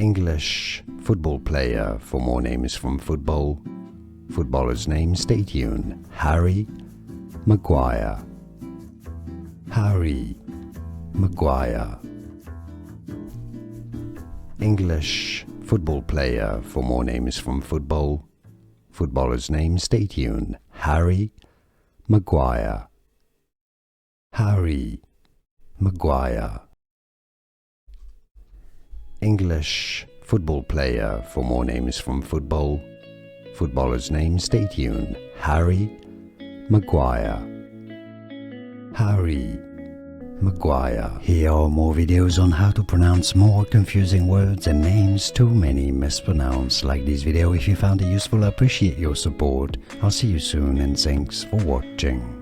English football player. For more names from football. Footballer's name, stay tuned. Harry Maguire. Harry Maguire. English football player. For more names from football. Footballer's name, stay tuned. Harry Maguire. Harry Maguire. English football player. For more names from football. Footballer's name, stay tuned. Harry Maguire. Harry Maguire. Here are more videos on how to pronounce more confusing words and names too many mispronounced. Like this video if you found it useful. I appreciate your support. I'll see you soon and thanks for watching.